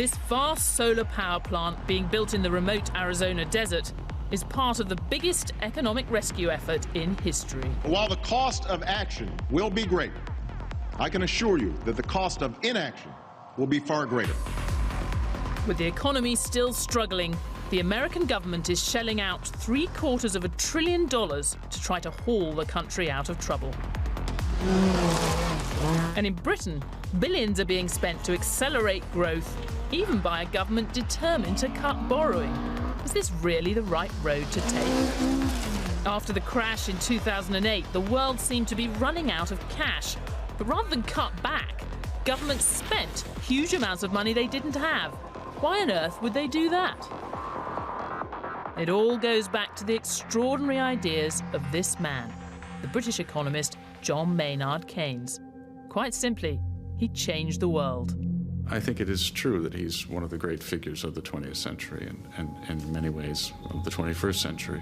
This vast solar power plant being built in the remote Arizona desert is part of the biggest economic rescue effort in history. While the cost of action will be great, I can assure you that the cost of inaction will be far greater. With the economy still struggling, the American government is shelling out $750 billion to try to haul the country out of trouble. And in Britain, billions are being spent to accelerate growth, even by a government determined to cut borrowing. Is this really the right road to take? After the crash in 2008, the world seemed to be running out of cash. But rather than cut back, governments spent huge amounts of money they didn't have. Why on earth would they do that? It all goes back to the extraordinary ideas of this man, the British economist John Maynard Keynes. Quite simply, he changed the world. I think it is true that he's one of the great figures of the 20th century and in many ways of the 21st century.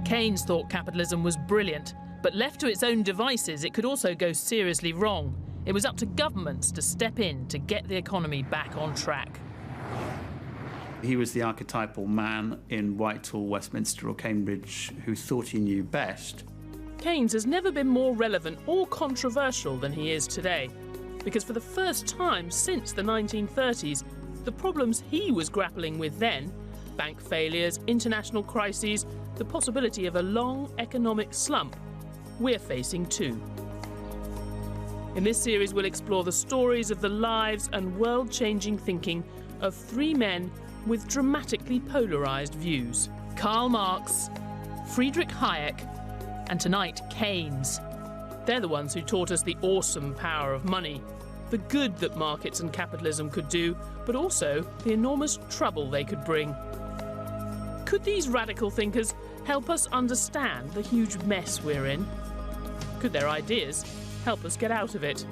Keynes thought capitalism was brilliant, but left to its own devices, it could also go seriously wrong. It was up to governments to step in to get the economy back on track. He was the archetypal man in Whitehall, Westminster or Cambridge who thought he knew best. Keynes has never been more relevant or controversial than he is today, because for the first time since the 1930s, the problems he was grappling with then, bank failures, international crises, the possibility of a long economic slump, we're facing too. In this series, we'll explore the stories of the lives and world-changing thinking of three men with dramatically polarised views. Karl Marx, Friedrich Hayek, and tonight, Keynes. They're the ones who taught us the awesome power of money, the good that markets and capitalism could do, but also the enormous trouble they could bring. Could these radical thinkers help us understand the huge mess we're in? Could their ideas help us get out of it?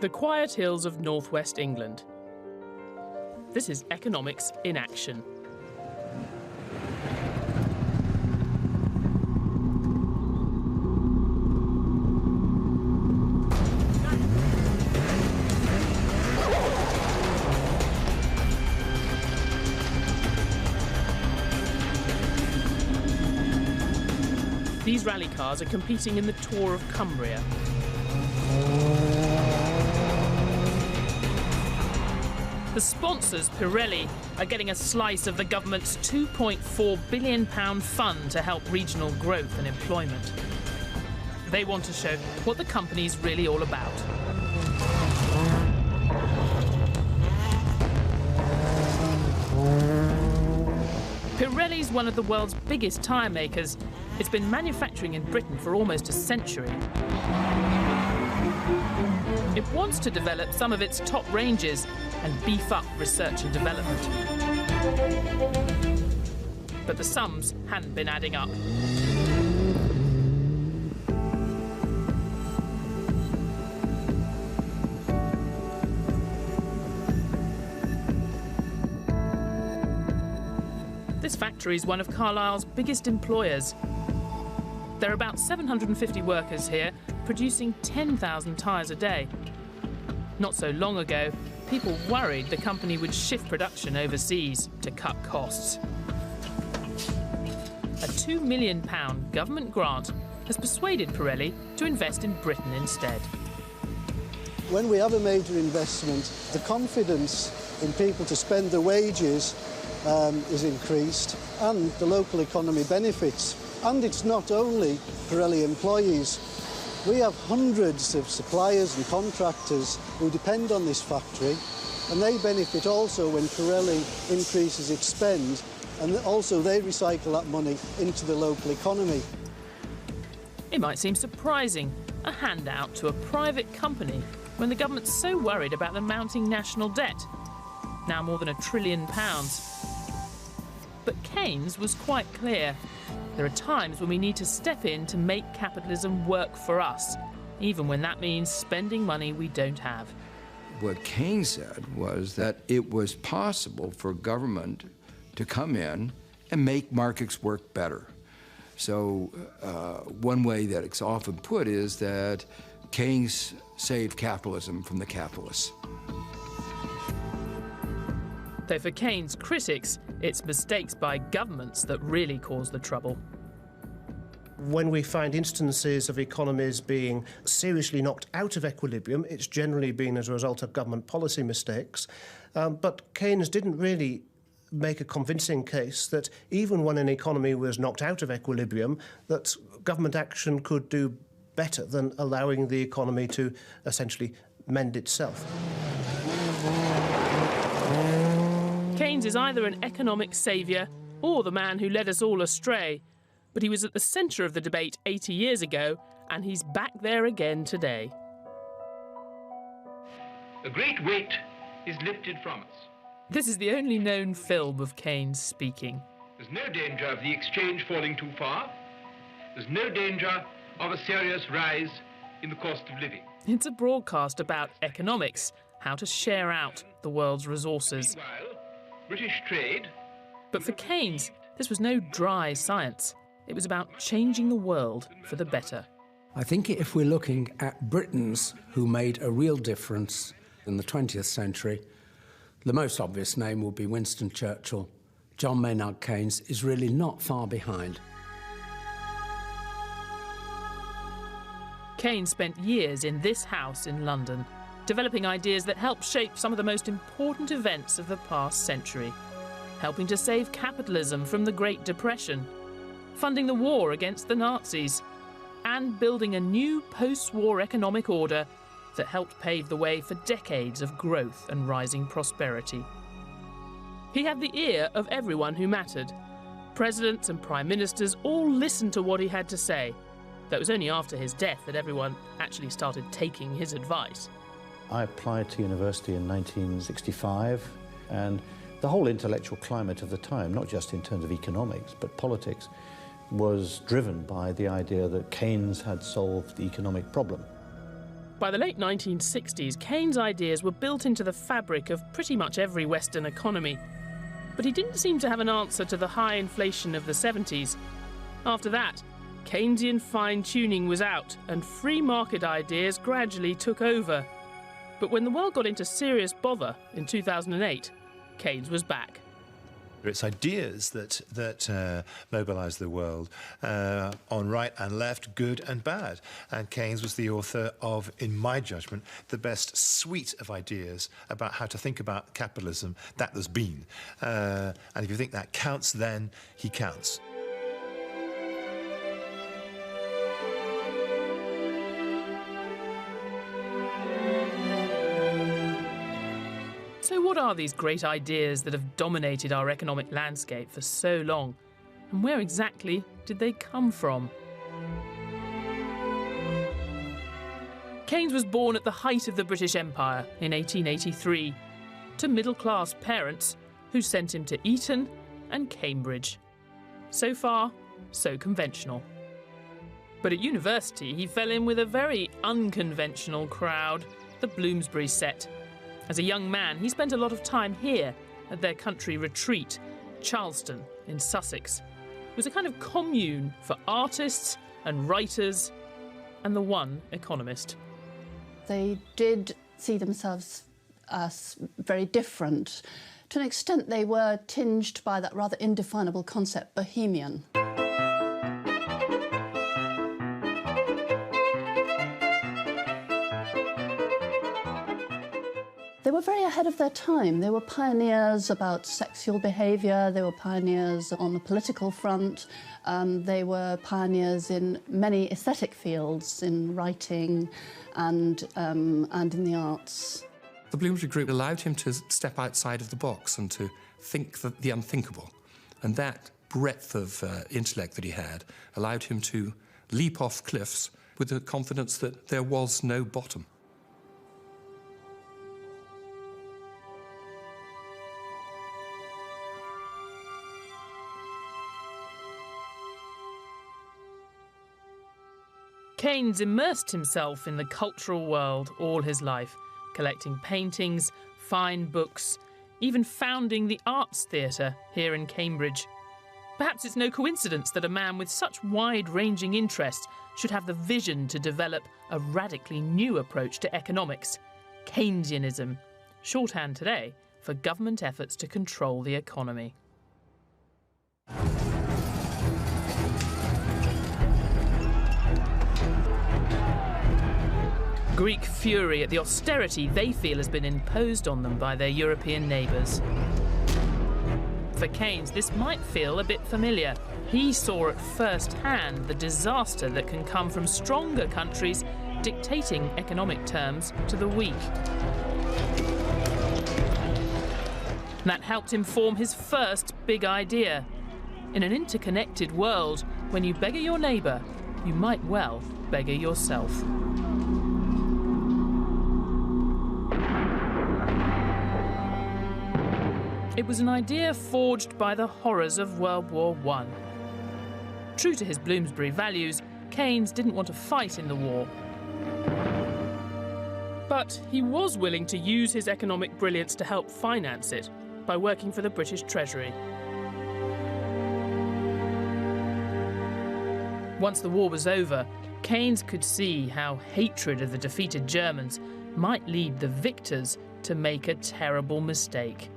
The quiet hills of northwest England. This is economics in action. These rally cars are competing in the Tour of Cumbria. The sponsors, Pirelli, are getting a slice of the government's £2.4 billion fund to help regional growth and employment. They want to show what the company's really all about. Pirelli's one of the world's biggest tyre makers. It's been manufacturing in Britain for almost a century. It wants to develop some of its top ranges and beef up research and development. But the sums hadn't been adding up. This factory is one of Carlisle's biggest employers. There are about 750 workers here, producing 10,000 tyres a day. Not so long ago, people worried the company would shift production overseas to cut costs. A £2 million government grant has persuaded Pirelli to invest in Britain instead. When we have a major investment, the confidence in people to spend their wages is increased, and the local economy benefits. And it's not only Pirelli employees. We have hundreds of suppliers and contractors who depend on this factory, and they benefit also when Pirelli increases its spend, and also they recycle that money into the local economy. It might seem surprising, a handout to a private company, when the government's so worried about the mounting national debt, now more than £1 trillion. But Keynes was quite clear. There are times when we need to step in to make capitalism work for us, even when that means spending money we don't have. What Keynes said was that it was possible for government to come in and make markets work better. So one way that it's often put is that Keynes saved capitalism from the capitalists. Though for Keynes' critics, it's mistakes by governments that really cause the trouble. When we find instances of economies being seriously knocked out of equilibrium, it's generally been as a result of government policy mistakes. But Keynes didn't really make a convincing case that even when an economy was knocked out of equilibrium, that government action could do better than allowing the economy to essentially mend itself. Keynes is either an economic saviour or the man who led us all astray. But he was at the centre of the debate 80 years ago, and he's back there again today. A great weight is lifted from us. This is the only known film of Keynes speaking. There's no danger of the exchange falling too far. There's no danger of a serious rise in the cost of living. It's a broadcast about economics, how to share out the world's resources. Meanwhile, British trade... But for Keynes, this was no dry science. It was about changing the world for the better. I think if we're looking at Britons who made a real difference in the 20th century, the most obvious name would be Winston Churchill. John Maynard Keynes is really not far behind. Keynes spent years in this house in London, developing ideas that helped shape some of the most important events of the past century, helping to save capitalism from the Great Depression, funding the war against the Nazis, and building a new post-war economic order that helped pave the way for decades of growth and rising prosperity. He had the ear of everyone who mattered. Presidents and prime ministers all listened to what he had to say. Though it was only after his death that everyone actually started taking his advice. I applied to university in 1965, and the whole intellectual climate of the time, not just in terms of economics, but politics, was driven by the idea that Keynes had solved the economic problem. By the late 1960s, Keynes' ideas were built into the fabric of pretty much every Western economy. But he didn't seem to have an answer to the high inflation of the 70s. After that, Keynesian fine-tuning was out and free market ideas gradually took over. But when the world got into serious bother in 2008, Keynes was back. It's ideas that mobilise the world on right and left, good and bad. And Keynes was the author of, in my judgment, the best suite of ideas about how to think about capitalism that there's been. And if you think that counts, then he counts. So what are these great ideas that have dominated our economic landscape for so long? And where exactly did they come from? Keynes was born at the height of the British Empire in 1883 to middle-class parents who sent him to Eton and Cambridge. So far, so conventional. But at university, he fell in with a very unconventional crowd, the Bloomsbury set. As a young man, he spent a lot of time here at their country retreat, Charleston in Sussex. It was a kind of commune for artists and writers and the one economist. They did see themselves as very different. To an extent, they were tinged by that rather indefinable concept, bohemian. They were very ahead of their time. They were pioneers about sexual behaviour, they were pioneers on the political front, they were pioneers in many aesthetic fields, in writing and in the arts. The Bloomsbury Group allowed him to step outside of the box and to think the unthinkable. And that breadth of intellect that he had allowed him to leap off cliffs with the confidence that there was no bottom. Keynes immersed himself in the cultural world all his life, collecting paintings, fine books, even founding the Arts Theatre here in Cambridge. Perhaps it's no coincidence that a man with such wide-ranging interests should have the vision to develop a radically new approach to economics, Keynesianism, shorthand today for government efforts to control the economy. Greek fury at the austerity they feel has been imposed on them by their European neighbours. For Keynes, this might feel a bit familiar. He saw at first hand the disaster that can come from stronger countries dictating economic terms to the weak. That helped him form his first big idea. In an interconnected world, when you beggar your neighbour, you might well beggar yourself. It was an idea forged by the horrors of World War I. True to his Bloomsbury values, Keynes didn't want to fight in the war. But he was willing to use his economic brilliance to help finance it by working for the British Treasury. Once the war was over, Keynes could see how hatred of the defeated Germans might lead the victors to make a terrible mistake.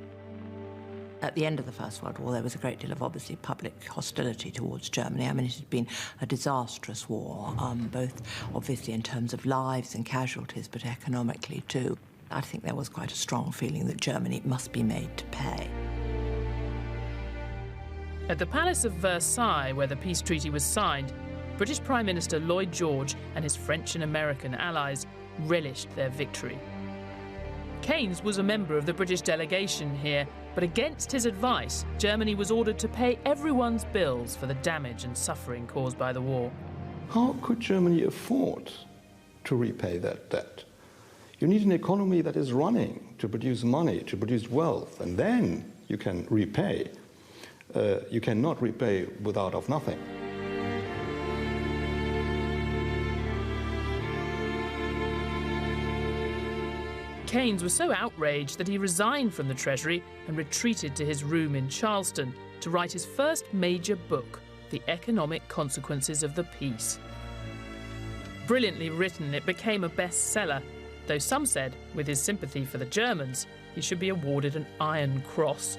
At the end of the First World War, there was a great deal of, obviously, public hostility towards Germany. I mean, it had been a disastrous war, both, obviously, in terms of lives and casualties, but economically, too. I think there was quite a strong feeling that Germany must be made to pay. At the Palace of Versailles, where the peace treaty was signed, British Prime Minister Lloyd George and his French and American allies relished their victory. Keynes was a member of the British delegation here, but against his advice, Germany was ordered to pay everyone's bills for the damage and suffering caused by the war. How could Germany afford to repay that debt? You need an economy that is running to produce money, to produce wealth, and then you can repay. You cannot repay without of nothing. Keynes was so outraged that he resigned from the Treasury and retreated to his room in Charleston to write his first major book, The Economic Consequences of the Peace. Brilliantly written, it became a bestseller, though some said, with his sympathy for the Germans, he should be awarded an Iron Cross.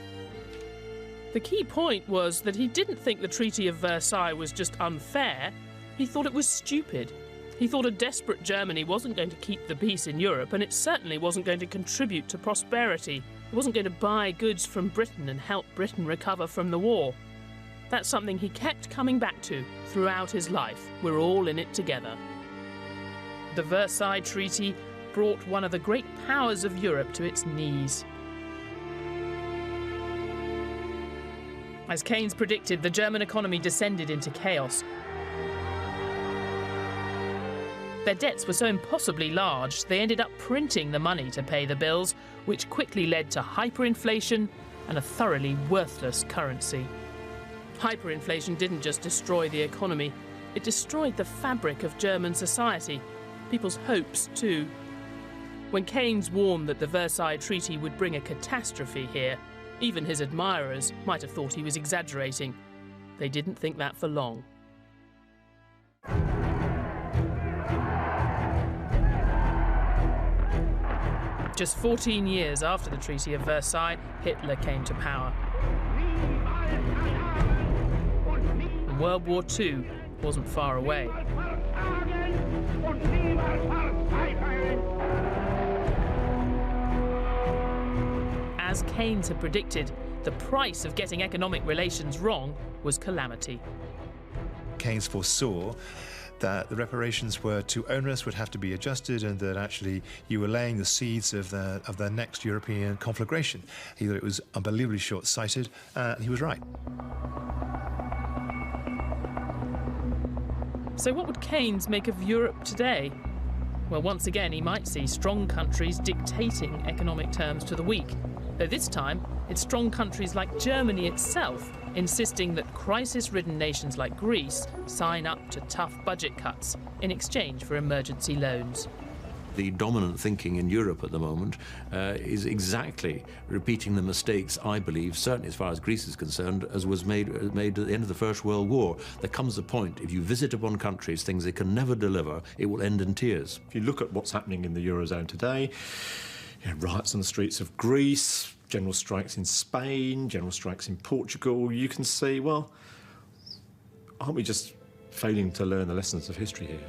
The key point was that he didn't think the Treaty of Versailles was just unfair, he thought it was stupid. He thought a desperate Germany wasn't going to keep the peace in Europe, and it certainly wasn't going to contribute to prosperity. It wasn't going to buy goods from Britain and help Britain recover from the war. That's something he kept coming back to throughout his life. We're all in it together. The Versailles Treaty brought one of the great powers of Europe to its knees. As Keynes predicted, the German economy descended into chaos. Their debts were so impossibly large, they ended up printing the money to pay the bills, which quickly led to hyperinflation and a thoroughly worthless currency. Hyperinflation didn't just destroy the economy, it destroyed the fabric of German society, people's hopes too. When Keynes warned that the Versailles Treaty would bring a catastrophe here, even his admirers might have thought he was exaggerating. They didn't think that for long. Just 14 years after the Treaty of Versailles, Hitler came to power. And World War II wasn't far away. As Keynes had predicted, the price of getting economic relations wrong was calamity. Keynes foresaw that the reparations were too onerous, would have to be adjusted, and that actually you were laying the seeds of the next European conflagration. He thought it was unbelievably short-sighted, and he was right. So what would Keynes make of Europe today? Well, once again, he might see strong countries dictating economic terms to the weak, though this time it's strong countries like Germany itself insisting that crisis-ridden nations like Greece sign up to tough budget cuts in exchange for emergency loans. The dominant thinking in Europe at the moment is exactly repeating the mistakes, I believe, certainly as far as Greece is concerned, as was made at the end of the First World War. There comes a point, if you visit upon countries things they can never deliver, it will end in tears. If you look at what's happening in the Eurozone today, riots on the streets of Greece, general strikes in Spain, general strikes in Portugal, you can see, well, aren't we just failing to learn the lessons of history here?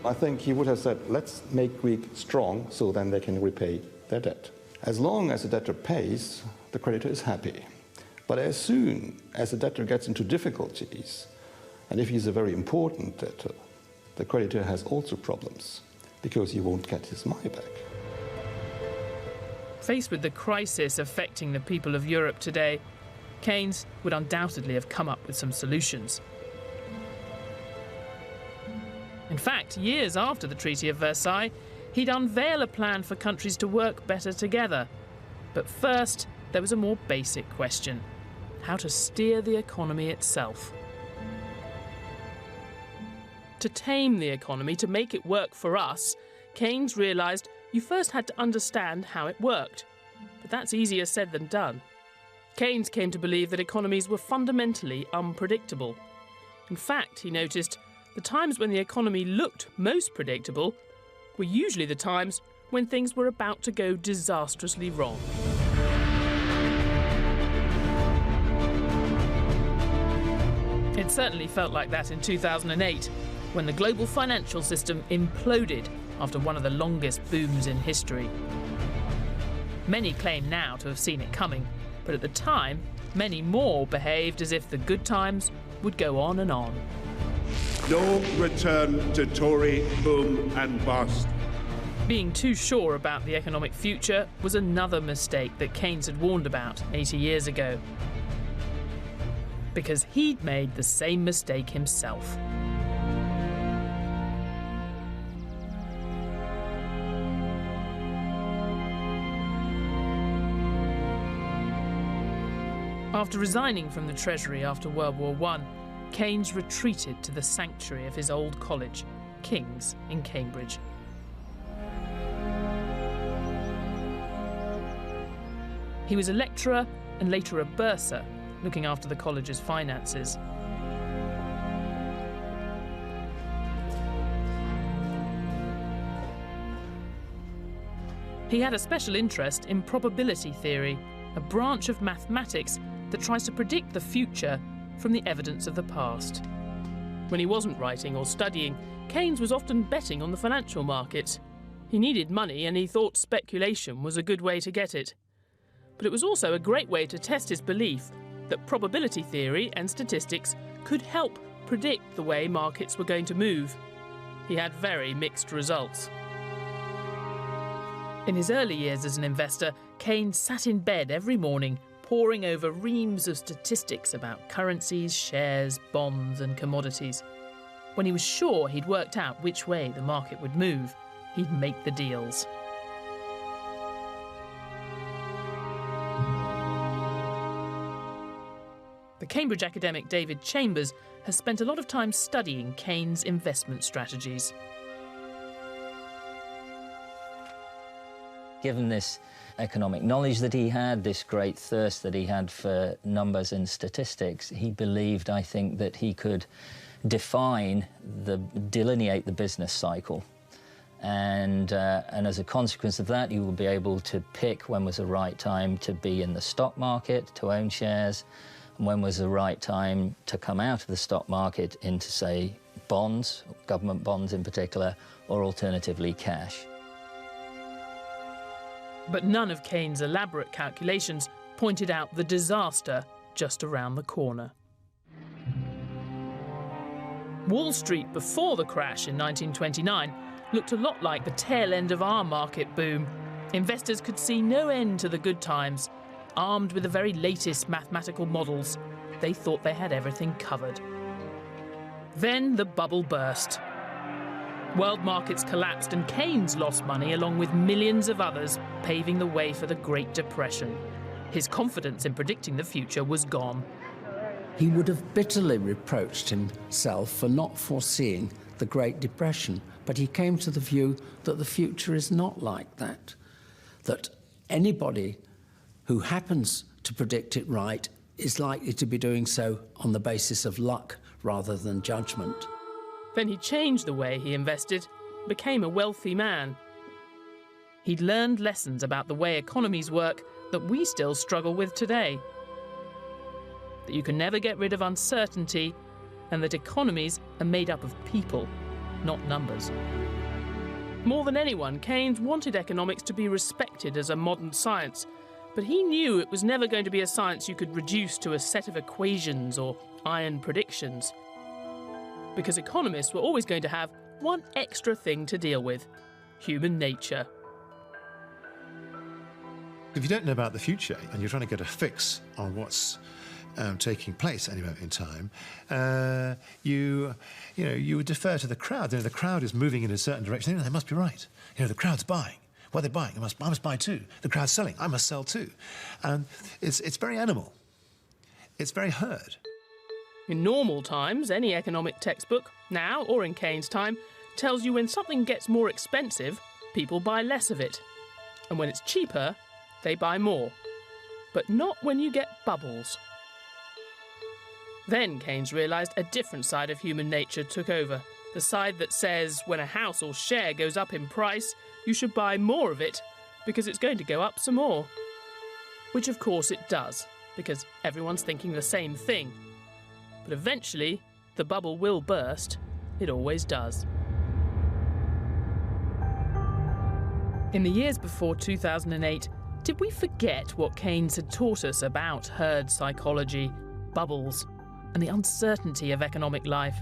I think he would have said, let's make Greek strong so then they can repay their debt. As long as the debtor pays, the creditor is happy. But as soon as the debtor gets into difficulties, and if he's a very important debtor, the creditor has also problems because he won't get his money back. Faced with the crisis affecting the people of Europe today, Keynes would undoubtedly have come up with some solutions. In fact, years after the Treaty of Versailles, he'd unveil a plan for countries to work better together. But first, there was a more basic question: how to steer the economy itself. To tame the economy, to make it work for us, Keynes realised you first had to understand how it worked. But that's easier said than done. Keynes came to believe that economies were fundamentally unpredictable. In fact, he noticed, the times when the economy looked most predictable were usually the times when things were about to go disastrously wrong. It certainly felt like that in 2008, when the global financial system imploded after one of the longest booms in history. Many claim now to have seen it coming, but at the time, many more behaved as if the good times would go on and on. No return to Tory boom and bust. Being too sure about the economic future was another mistake that Keynes had warned about 80 years ago. Because he'd made the same mistake himself. After resigning from the Treasury after World War I, Keynes retreated to the sanctuary of his old college, King's, in Cambridge. He was a lecturer and later a bursar, looking after the college's finances. He had a special interest in probability theory, a branch of mathematics that tries to predict the future from the evidence of the past. When he wasn't writing or studying, Keynes was often betting on the financial markets. He needed money and he thought speculation was a good way to get it. But it was also a great way to test his belief that probability theory and statistics could help predict the way markets were going to move. He had very mixed results. In his early years as an investor, Keynes sat in bed every morning poring over reams of statistics about currencies, shares, bonds and commodities. When he was sure he'd worked out which way the market would move, he'd make the deals. The Cambridge academic David Chambers has spent a lot of time studying Keynes' investment strategies. Given this economic knowledge that he had, this great thirst that he had for numbers and statistics, he believed, I think, that he could delineate the business cycle. And as a consequence of that, you will be able to pick when was the right time to be in the stock market, to own shares, and when was the right time to come out of the stock market into, say, bonds, government bonds in particular, or alternatively cash. But none of Keynes' elaborate calculations pointed out the disaster just around the corner. Wall Street before the crash in 1929 looked a lot like the tail end of our market boom. Investors could see no end to the good times. Armed with the very latest mathematical models, they thought they had everything covered. Then the bubble burst. World markets collapsed and Keynes lost money along with millions of others, paving the way for the Great Depression. His confidence in predicting the future was gone. He would have bitterly reproached himself for not foreseeing the Great Depression, but he came to the view that the future is not like that, that anybody who happens to predict it right is likely to be doing so on the basis of luck rather than judgment. Then he changed the way he invested, became a wealthy man. He'd learned lessons about the way economies work that we still struggle with today. That you can never get rid of uncertainty, and that economies are made up of people, not numbers. More than anyone, Keynes wanted economics to be respected as a modern science, but he knew it was never going to be a science you could reduce to a set of equations or iron predictions. Because economists were always going to have one extra thing to deal with: human nature. If you don't know about the future and you're trying to get a fix on what's taking place at any moment in time, you would defer to the crowd. The crowd is moving in a certain direction. They must be right. The crowd's buying. What are they buying? I must buy too. The crowd's selling. I must sell too. And it's very animal. It's very herd. In normal times, any economic textbook, now or in Keynes' time, tells you when something gets more expensive, people buy less of it. And when it's cheaper, they buy more. But not when you get bubbles. Then Keynes realised a different side of human nature took over. The side that says when a house or share goes up in price, you should buy more of it because it's going to go up some more. Which of course it does, because everyone's thinking the same thing. But eventually, the bubble will burst. It always does. In the years before 2008, did we forget what Keynes had taught us about herd psychology, bubbles, and the uncertainty of economic life?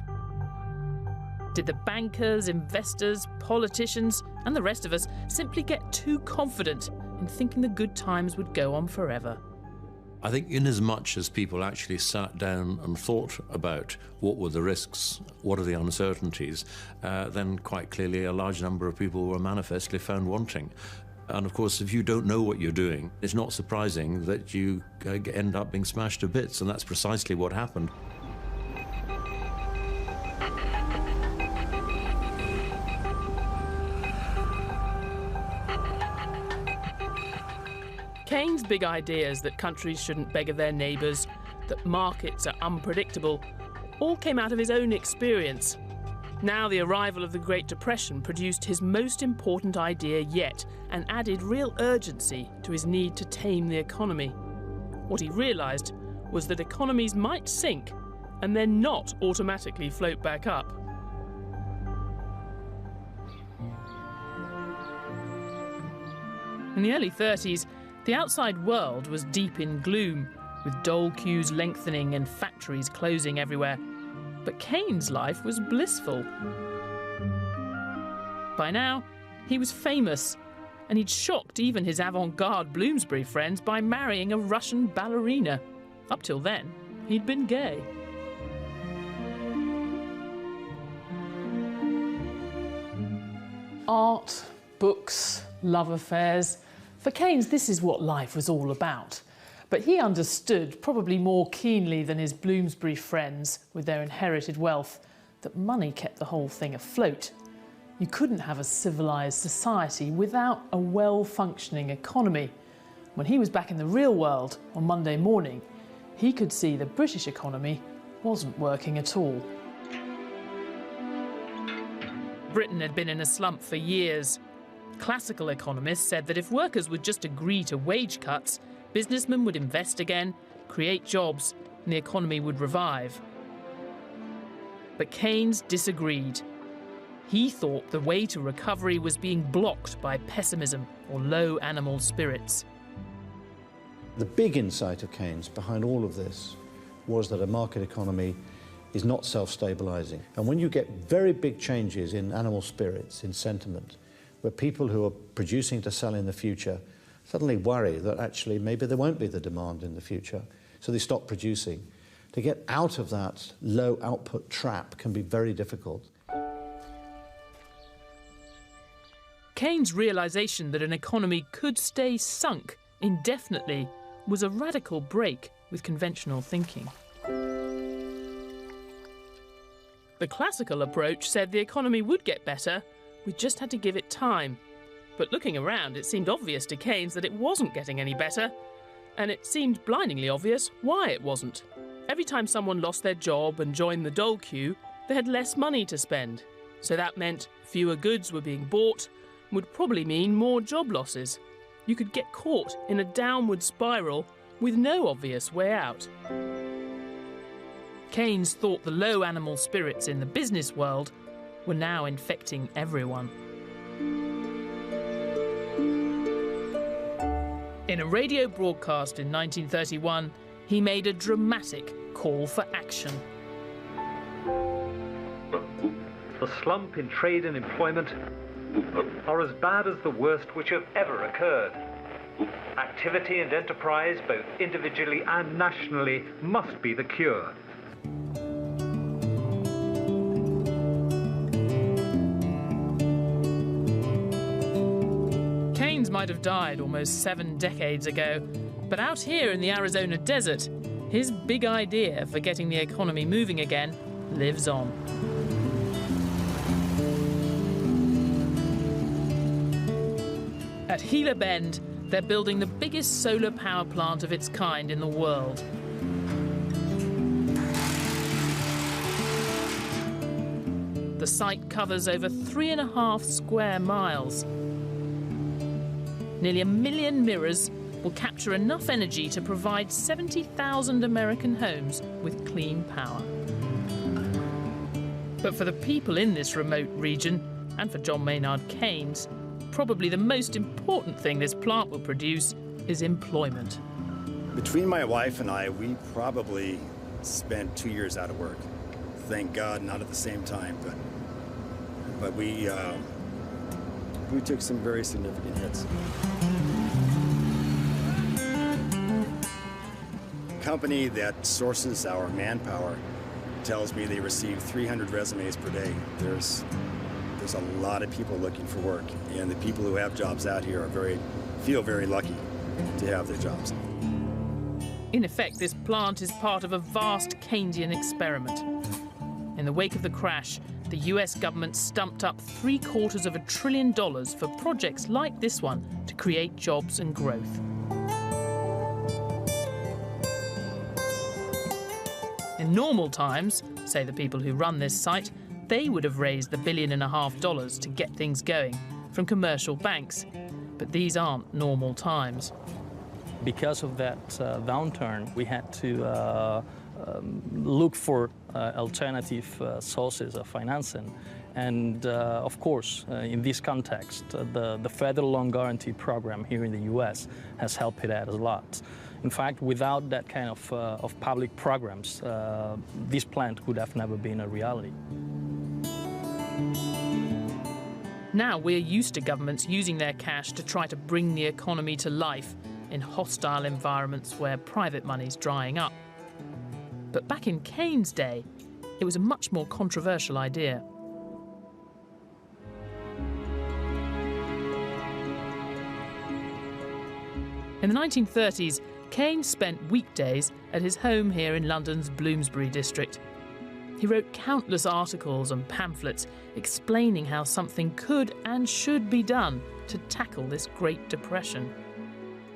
Did the bankers, investors, politicians, and the rest of us simply get too confident in thinking the good times would go on forever? I think inasmuch as people actually sat down and thought about what were the risks, what are the uncertainties, then quite clearly a large number of people were manifestly found wanting. And of course, if you don't know what you're doing, it's not surprising that you end up being smashed to bits, and that's precisely what happened. Keynes' big ideas that countries shouldn't beggar their neighbours, that markets are unpredictable, all came out of his own experience. Now the arrival of the Great Depression produced his most important idea yet and added real urgency to his need to tame the economy. What he realised was that economies might sink and then not automatically float back up. In the early 30s, the outside world was deep in gloom, with dole queues lengthening and factories closing everywhere. But Keynes' life was blissful. By now, he was famous, and he'd shocked even his avant-garde Bloomsbury friends by marrying a Russian ballerina. Up till then, he'd been gay. Art, books, love affairs. For Keynes, this is what life was all about. But he understood, probably more keenly than his Bloomsbury friends with their inherited wealth, that money kept the whole thing afloat. You couldn't have a civilised society without a well-functioning economy. When he was back in the real world on Monday morning, he could see the British economy wasn't working at all. Britain had been in a slump for years. Classical economists said that if workers would just agree to wage cuts, businessmen would invest again, create jobs, and the economy would revive. But Keynes disagreed. He thought the way to recovery was being blocked by pessimism or low animal spirits. The big insight of Keynes behind all of this was that a market economy is not self-stabilizing. And when you get very big changes in animal spirits, in sentiment, where people who are producing to sell in the future suddenly worry that actually maybe there won't be the demand in the future, so they stop producing. To get out of that low output trap can be very difficult. Keynes' realisation that an economy could stay sunk indefinitely was a radical break with conventional thinking. The classical approach said the economy would get better, we just had to give it time. But looking around, it seemed obvious to Keynes that it wasn't getting any better, and it seemed blindingly obvious why it wasn't. Every time someone lost their job and joined the dole queue, they had less money to spend. So that meant fewer goods were being bought, would probably mean more job losses. You could get caught in a downward spiral with no obvious way out. Keynes thought the low animal spirits in the business world were now infecting everyone. In a radio broadcast in 1931, he made a dramatic call for action. The slump in trade and employment are as bad as the worst which have ever occurred. Activity and enterprise, both individually and nationally, must be the cure. Keynes might have died almost 7 decades ago, but out here in the Arizona desert, his big idea for getting the economy moving again lives on. At Gila Bend, they're building the biggest solar power plant of its kind in the world. The site covers over 3.5 square miles. Nearly 1 million mirrors will capture enough energy to provide 70,000 American homes with clean power. But for the people in this remote region, and for John Maynard Keynes, probably the most important thing this plant will produce is employment. Between my wife and I, we probably spent 2 years out of work. Thank God, not at the same time, but we took some very significant hits. The company that sources our manpower tells me they receive 300 resumes per day. There's a lot of people looking for work, and the people who have jobs out here feel very lucky to have their jobs. In effect, this plant is part of a vast Keynesian experiment. In the wake of the crash, the US government stumped up $750 billion for projects like this one to create jobs and growth. In normal times, say the people who run this site, they would have raised the $1.5 billion to get things going from commercial banks. But these aren't normal times. Because of that downturn, we had to look for alternative sources of financing. And of course, in this context, the federal loan guarantee program here in the US has helped it out a lot. In fact, without that kind of public programs, this plant would have never been a reality. Now we're used to governments using their cash to try to bring the economy to life in hostile environments where private money's drying up. But back in Keynes' day, it was a much more controversial idea. In the 1930s, Keynes spent weekdays at his home here in London's Bloomsbury district. He wrote countless articles and pamphlets explaining how something could and should be done to tackle this Great Depression.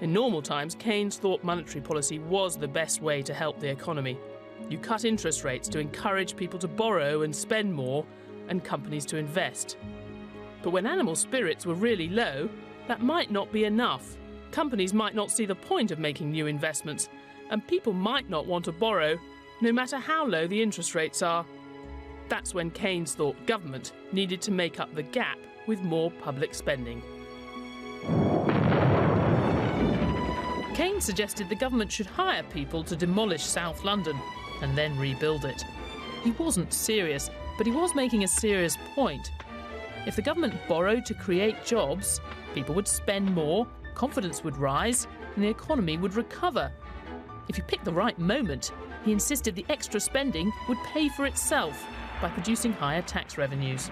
In normal times, Keynes thought monetary policy was the best way to help the economy. You cut interest rates to encourage people to borrow and spend more, and companies to invest. But when animal spirits were really low, that might not be enough. Companies might not see the point of making new investments, and people might not want to borrow, no matter how low the interest rates are. That's when Keynes thought government needed to make up the gap with more public spending. Keynes suggested the government should hire people to demolish South London and then rebuild it. He wasn't serious, but he was making a serious point. If the government borrowed to create jobs, people would spend more, confidence would rise, and the economy would recover. If you picked the right moment, he insisted the extra spending would pay for itself by producing higher tax revenues.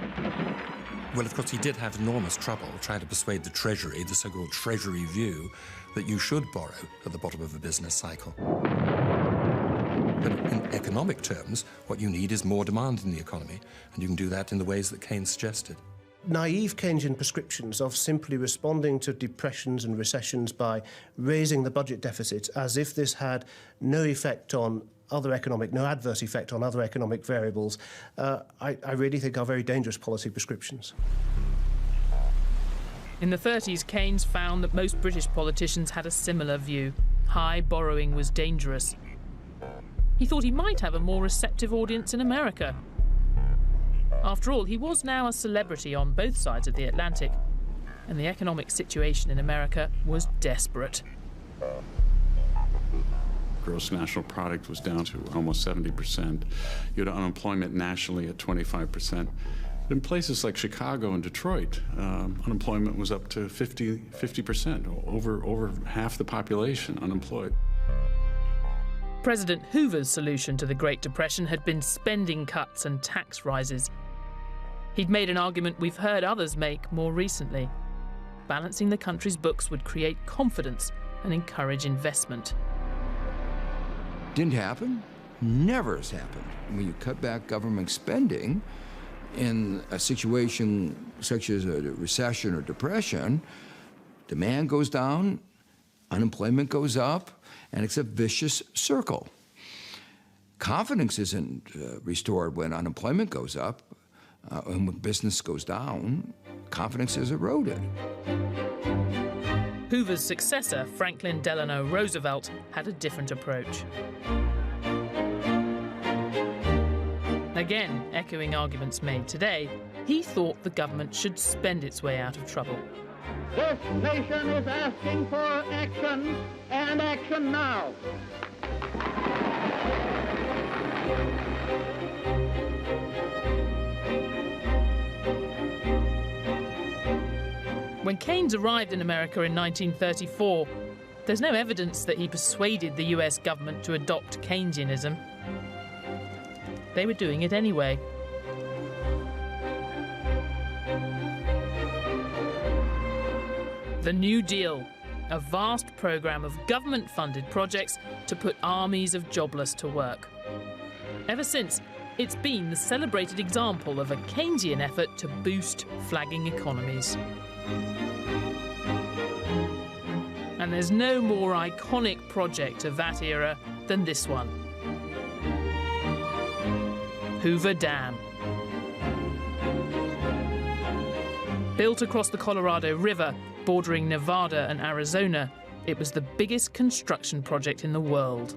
Well, of course, he did have enormous trouble trying to persuade the Treasury, the so-called Treasury view, that you should borrow at the bottom of a business cycle. But in economic terms, what you need is more demand in the economy, and you can do that in the ways that Keynes suggested. Naive Keynesian prescriptions of simply responding to depressions and recessions by raising the budget deficit as if this had no effect on no adverse effect on other economic variables, I really think are very dangerous policy prescriptions. In the 30s, Keynes found that most British politicians had a similar view. High borrowing was dangerous. He thought he might have a more receptive audience in America. After all, he was now a celebrity on both sides of the Atlantic, and the economic situation in America was desperate. Gross national product was down to almost 70%. You had unemployment nationally at 25%. In places like Chicago and Detroit, unemployment was up to 50%, over half the population unemployed. President Hoover's solution to the Great Depression had been spending cuts and tax rises. He'd made an argument we've heard others make more recently. Balancing the country's books would create confidence and encourage investment. Didn't happen, never has happened. When you cut back government spending in a situation such as a recession or depression, demand goes down, unemployment goes up, and it's a vicious circle. Confidence isn't restored when unemployment goes up, and when business goes down, confidence is eroded. Hoover's successor, Franklin Delano Roosevelt, had a different approach. Again, echoing arguments made today, he thought the government should spend its way out of trouble. This nation is asking for action, and action now. When Keynes arrived in America in 1934, there's no evidence that he persuaded the US government to adopt Keynesianism. They were doing it anyway. The New Deal, a vast programme of government-funded projects to put armies of jobless to work. Ever since, it's been the celebrated example of a Keynesian effort to boost flagging economies. And there's no more iconic project of that era than this one. Hoover Dam. Built across the Colorado River, bordering Nevada and Arizona, it was the biggest construction project in the world.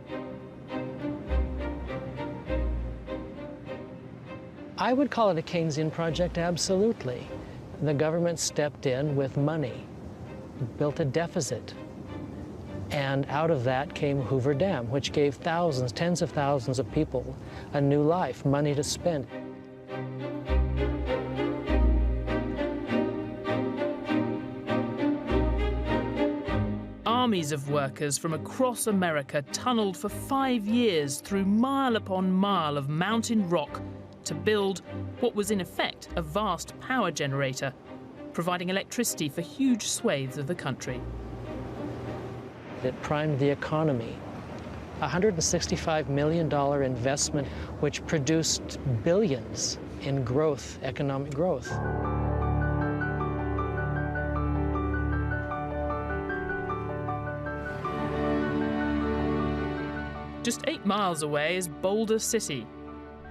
I would call it a Keynesian project, absolutely. The government stepped in with money, built a deficit, and out of that came Hoover Dam, which gave thousands, tens of thousands of people a new life, money to spend. Armies of workers from across America tunnelled for 5 years through mile upon mile of mountain rock to build what was in effect a vast power generator, providing electricity for huge swathes of the country. It primed the economy. A $165 million investment which produced billions in growth, economic growth. Just 8 miles away is Boulder City,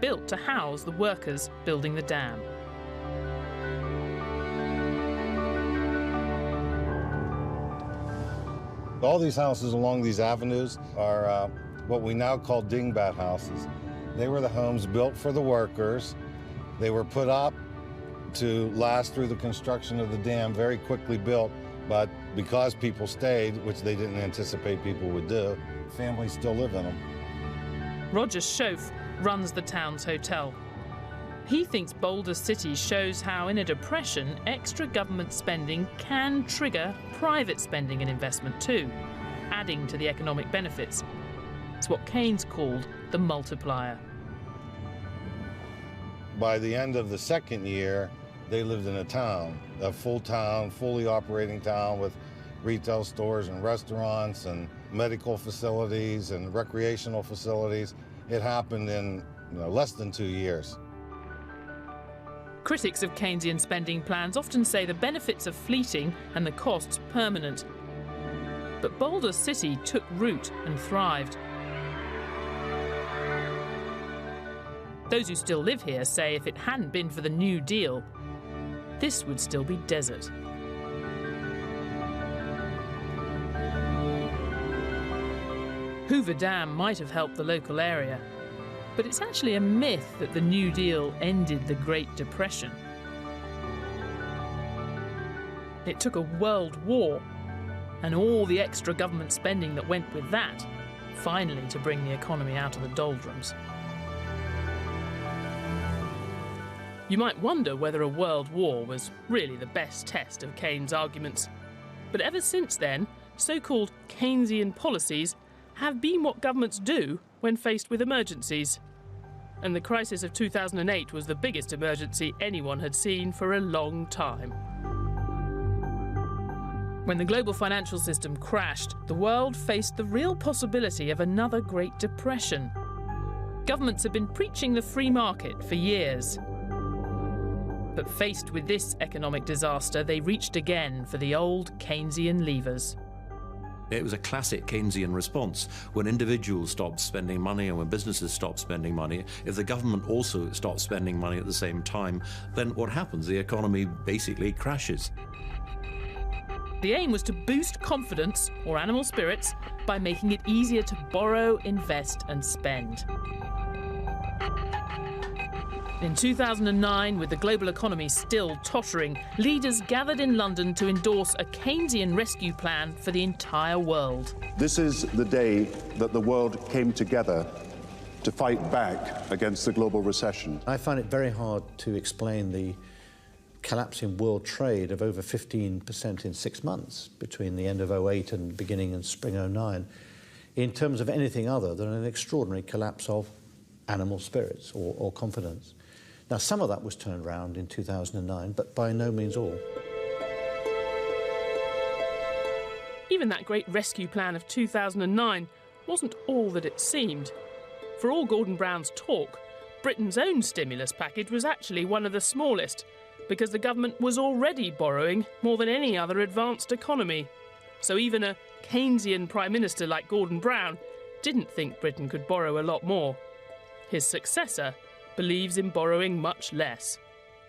built to house the workers building the dam. All these houses along these avenues are what we now call dingbat houses. They were the homes built for the workers. They were put up to last through the construction of the dam, very quickly built, but because people stayed, which they didn't anticipate people would do, families still live in them. Roger Schoaf runs the town's hotel. He thinks Boulder City shows how in a depression, extra government spending can trigger private spending and investment too, adding to the economic benefits. It's what Keynes called the multiplier. By the end of the second year, they lived in a full town, fully operating town with retail stores and restaurants and medical facilities and recreational facilities. it happened in less than 2 years. Critics of Keynesian spending plans often say the benefits are fleeting and the costs permanent. But Boulder City took root and thrived. Those who still live here say if it hadn't been for the New Deal, this would still be desert. Hoover Dam might have helped the local area, but it's actually a myth that the New Deal ended the Great Depression. It took a world war and all the extra government spending that went with that, finally to bring the economy out of the doldrums. You might wonder whether a world war was really the best test of Keynes' arguments. But ever since then, so-called Keynesian policies have been what governments do when faced with emergencies. And the crisis of 2008 was the biggest emergency anyone had seen for a long time. When the global financial system crashed, the world faced the real possibility of another Great Depression. Governments had been preaching the free market for years. But faced with this economic disaster, they reached again for the old Keynesian levers. It was a classic Keynesian response. When individuals stopped spending money and when businesses stopped spending money, if the government also stopped spending money at the same time, then what happens? The economy basically crashes. The aim was to boost confidence, or animal spirits, by making it easier to borrow, invest and spend. In 2009, with the global economy still tottering, leaders gathered in London to endorse a Keynesian rescue plan for the entire world. This is the day that the world came together to fight back against the global recession. I find it very hard to explain the collapse in world trade of over 15% in 6 months between the end of 2008 and beginning in spring 2009 in terms of anything other than an extraordinary collapse of animal spirits or confidence. Now, some of that was turned around in 2009, but by no means all. Even that great rescue plan of 2009 wasn't all that it seemed. For all Gordon Brown's talk, Britain's own stimulus package was actually one of the smallest, because the government was already borrowing more than any other advanced economy. So even a Keynesian Prime Minister like Gordon Brown didn't think Britain could borrow a lot more. His successor believes in borrowing much less.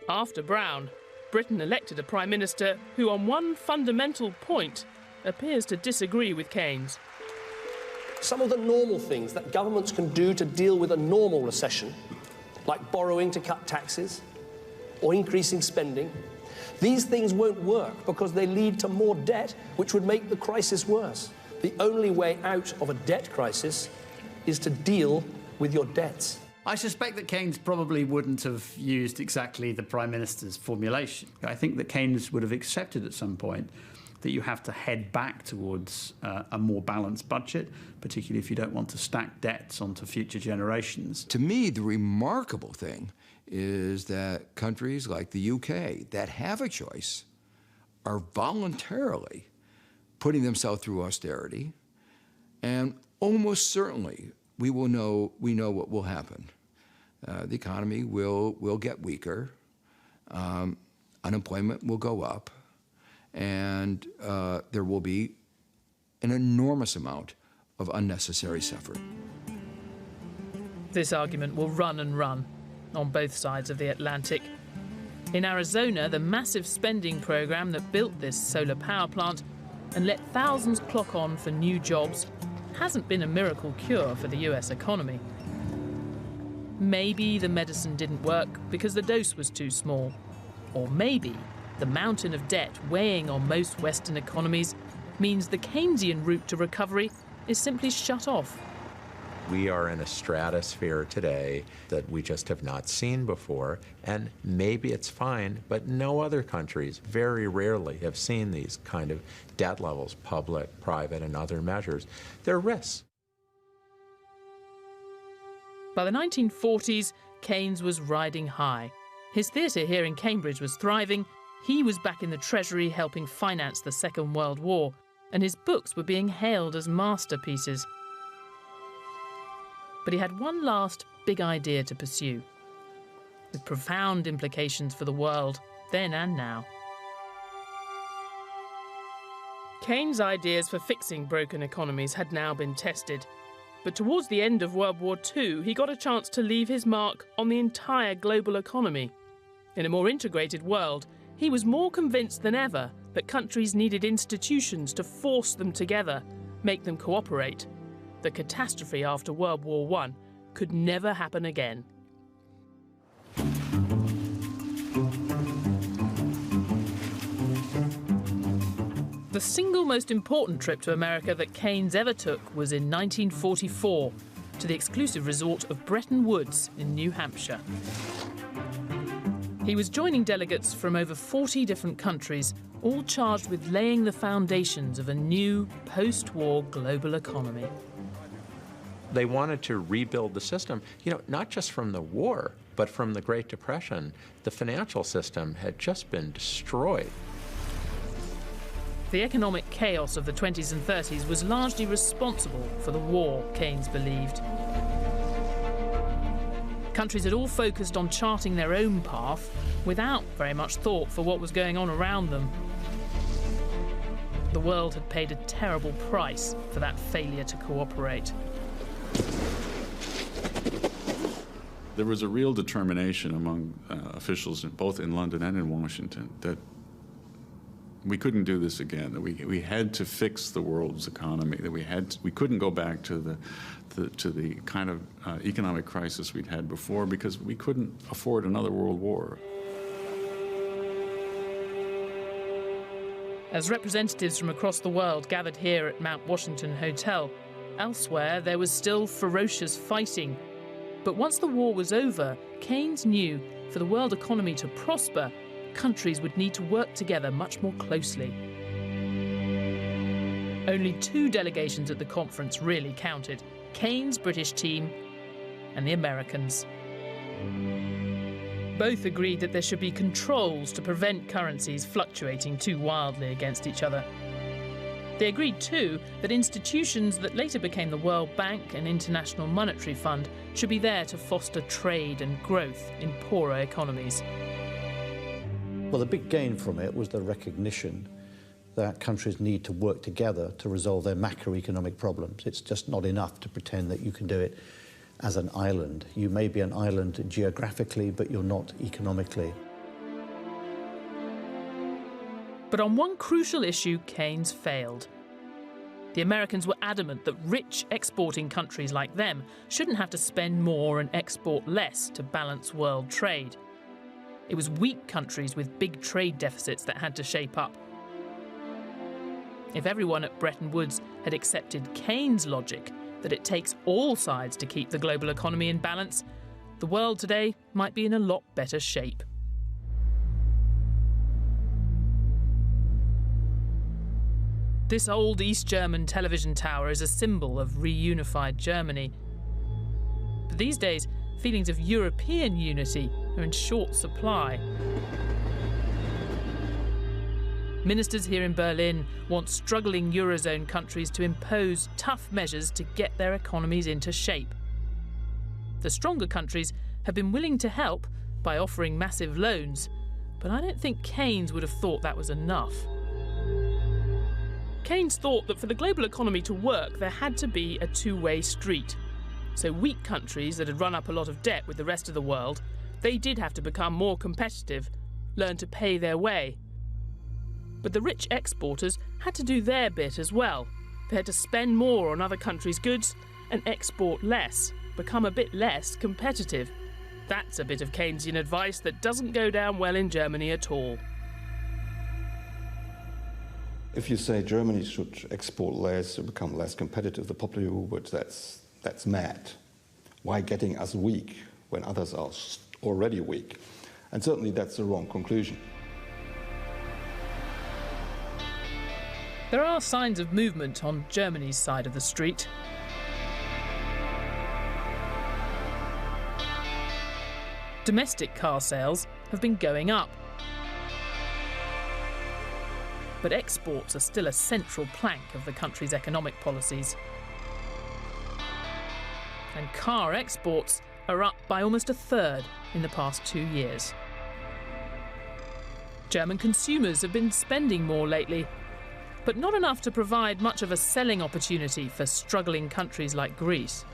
After Brown, Britain elected a Prime Minister who, on one fundamental point, appears to disagree with Keynes. Some of the normal things that governments can do to deal with a normal recession, like borrowing to cut taxes or increasing spending, these things won't work because they lead to more debt, which would make the crisis worse. The only way out of a debt crisis is to deal with your debts. I suspect that Keynes probably wouldn't have used exactly the Prime Minister's formulation. I think that Keynes would have accepted at some point that you have to head back towards a more balanced budget, particularly if you don't want to stack debts onto future generations. To me, the remarkable thing is that countries like the UK that have a choice are voluntarily putting themselves through austerity, and almost certainly we know what will happen. The economy will get weaker, unemployment will go up, and there will be an enormous amount of unnecessary suffering. This argument will run and run on both sides of the Atlantic. In Arizona, the massive spending program that built this solar power plant and let thousands clock on for new jobs hasn't been a miracle cure for the US economy. Maybe the medicine didn't work because the dose was too small. Or maybe the mountain of debt weighing on most Western economies means the Keynesian route to recovery is simply shut off. We are in a stratosphere today that we just have not seen before, and maybe it's fine, but no other countries very rarely have seen these kind of debt levels, public, private, and other measures. They're risks. By the 1940s, Keynes was riding high. His theatre here in Cambridge was thriving, he was back in the Treasury helping finance the Second World War, and his books were being hailed as masterpieces. But he had one last big idea to pursue, with profound implications for the world then and now. Keynes' ideas for fixing broken economies had now been tested, but towards the end of World War II, he got a chance to leave his mark on the entire global economy. In a more integrated world, he was more convinced than ever that countries needed institutions to force them together, make them cooperate. The catastrophe after World War I could never happen again. The single most important trip to America that Keynes ever took was in 1944, to the exclusive resort of Bretton Woods in New Hampshire. He was joining delegates from over 40 different countries, all charged with laying the foundations of a new post-war global economy. They wanted to rebuild the system, not just from the war, but from the Great Depression. The financial system had just been destroyed. The economic chaos of the 20s and 30s was largely responsible for the war, Keynes believed. Countries had all focused on charting their own path without very much thought for what was going on around them. The world had paid a terrible price for that failure to cooperate. There was a real determination among officials both in London and in Washington that we couldn't do this again, that we had to fix the world's economy, that we couldn't go back to the kind of economic crisis we'd had before because we couldn't afford another world war. As representatives from across the world gathered here at Mount Washington Hotel, elsewhere there was still ferocious fighting. But once the war was over, Keynes knew for the world economy to prosper, countries would need to work together much more closely. Only 2 delegations at the conference really counted: Keynes' British team and the Americans. Both agreed that there should be controls to prevent currencies fluctuating too wildly against each other. They agreed too that institutions that later became the World Bank and International Monetary Fund should be there to foster trade and growth in poorer economies. Well, the big gain from it was the recognition that countries need to work together to resolve their macroeconomic problems. It's just not enough to pretend that you can do it as an island. You may be an island geographically, but you're not economically. But on one crucial issue, Keynes failed. The Americans were adamant that rich exporting countries like them shouldn't have to spend more and export less to balance world trade. It was weak countries with big trade deficits that had to shape up. If everyone at Bretton Woods had accepted Keynes' logic that it takes all sides to keep the global economy in balance, the world today might be in a lot better shape. This old East German television tower is a symbol of reunified Germany. But these days, feelings of European unity are in short supply. Ministers here in Berlin want struggling Eurozone countries to impose tough measures to get their economies into shape. The stronger countries have been willing to help by offering massive loans, but I don't think Keynes would have thought that was enough. Keynes thought that for the global economy to work, there had to be a two-way street. So weak countries that had run up a lot of debt with the rest of the world, they did have to become more competitive, learn to pay their way. But the rich exporters had to do their bit as well. They had to spend more on other countries' goods and export less, become a bit less competitive. That's a bit of Keynesian advice that doesn't go down well in Germany at all. If you say Germany should export less to become less competitive, the popular view would that's mad. Why getting us weak when others are already weak? And certainly that's the wrong conclusion. There are signs of movement on Germany's side of the street. Domestic car sales have been going up. But exports are still a central plank of the country's economic policies. and car exports are up by almost a third in the past 2 years. German consumers have been spending more lately, but not enough to provide much of a selling opportunity for struggling countries like Greece.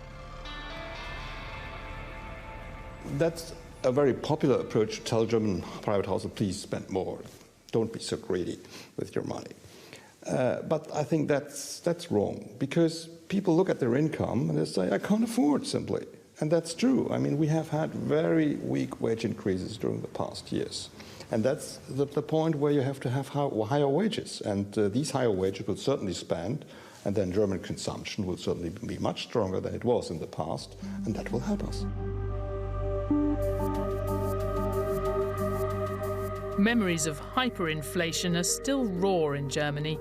That's a very popular approach to tell German private households, please spend more. Don't be so greedy with your money. But I think that's wrong, because people look at their income and they say, I can't afford, simply. And that's true. I mean, we have had very weak wage increases during the past years. And that's the point where you have to have higher wages. And these higher wages will certainly spend, and then German consumption will certainly be much stronger than it was in the past, and that will help us. Memories of hyperinflation are still raw in Germany.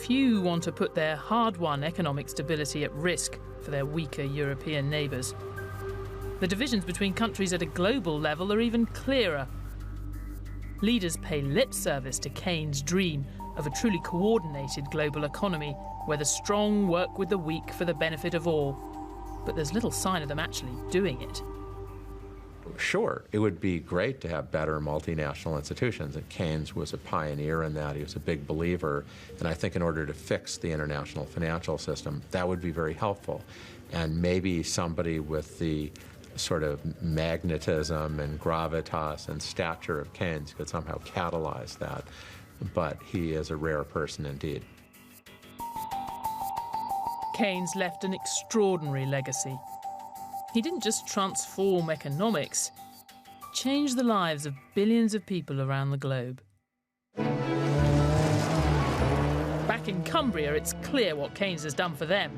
Few want to put their hard-won economic stability at risk for their weaker European neighbours. The divisions between countries at a global level are even clearer. Leaders pay lip service to Keynes' dream of a truly coordinated global economy where the strong work with the weak for the benefit of all. But there's little sign of them actually doing it. Sure, it would be great to have better multinational institutions, and Keynes was a pioneer in that. He was a big believer, and I think in order to fix the international financial system, that would be very helpful. And maybe somebody with the sort of magnetism and gravitas and stature of Keynes could somehow catalyze that, but he is a rare person indeed. Keynes left an extraordinary legacy. He didn't just transform economics, he changed the lives of billions of people around the globe. Back in Cumbria, it's clear what Keynes has done for them.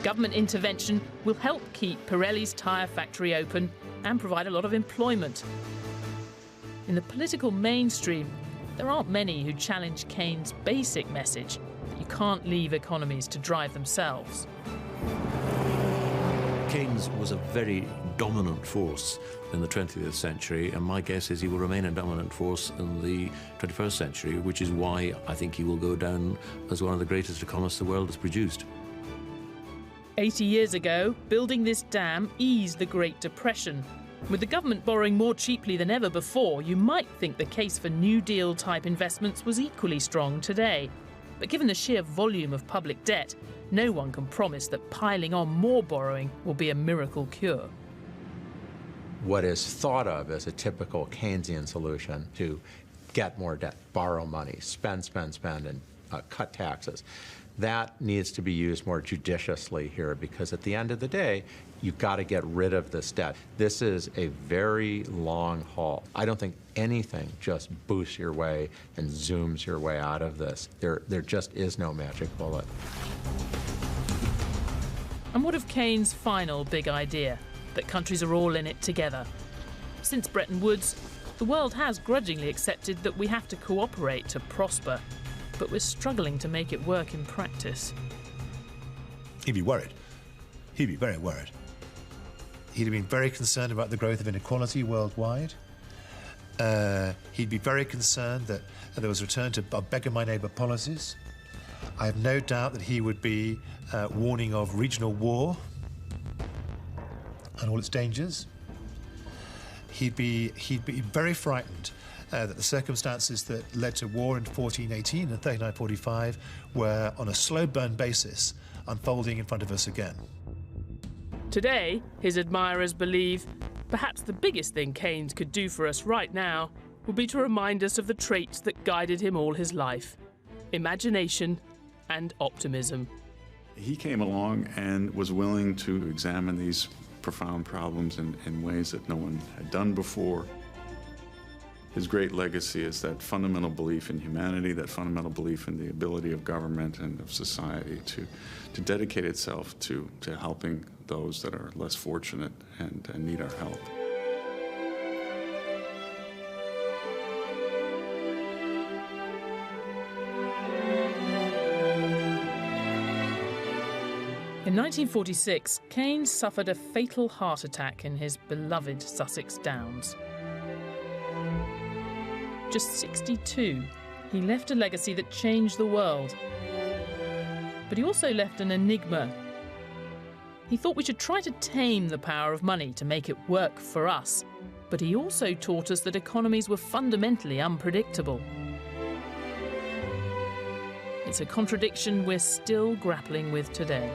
Government intervention will help keep Pirelli's tyre factory open and provide a lot of employment. In the political mainstream, there aren't many who challenge Keynes' basic message that you can't leave economies to drive themselves. Keynes was a very dominant force in the 20th century, and my guess is he will remain a dominant force in the 21st century, which is why I think he will go down as one of the greatest economists the world has produced. 80 years ago, building this dam eased the Great Depression. With the government borrowing more cheaply than ever before, you might think the case for New Deal-type investments was equally strong today. But given the sheer volume of public debt, no one can promise that piling on more borrowing will be a miracle cure. What is thought of as a typical Keynesian solution to get more debt, borrow money, spend, and cut taxes, that needs to be used more judiciously here, because at the end of the day, you've got to get rid of this debt. This is a very long haul. I don't think anything just boosts your way and zooms your way out of this. There just is no magic bullet. And what of Keynes' final big idea, that countries are all in it together? Since Bretton Woods, the world has grudgingly accepted that we have to cooperate to prosper, but we're struggling to make it work in practice. He'd be worried. He'd be very worried. He'd have been very concerned about the growth of inequality worldwide. He'd be very concerned that there was a return to beggar my neighbour policies. I have no doubt that he would be warning of regional war and all its dangers. He'd be very frightened that the circumstances that led to war in 1418 and 3945 were, on a slow burn basis, unfolding in front of us again. Today, his admirers believe perhaps the biggest thing Keynes could do for us right now would be to remind us of the traits that guided him all his life: imagination and optimism. He came along and was willing to examine these profound problems in ways that no one had done before. His great legacy is that fundamental belief in humanity, that fundamental belief in the ability of government and of society to dedicate itself to helping those that are less fortunate and need our help. In 1946, Keynes suffered a fatal heart attack in his beloved Sussex Downs. Just 62, he left a legacy that changed the world. But he also left an enigma. He thought we should try to tame the power of money to make it work for us. But he also taught us that economies were fundamentally unpredictable. It's a contradiction we're still grappling with today.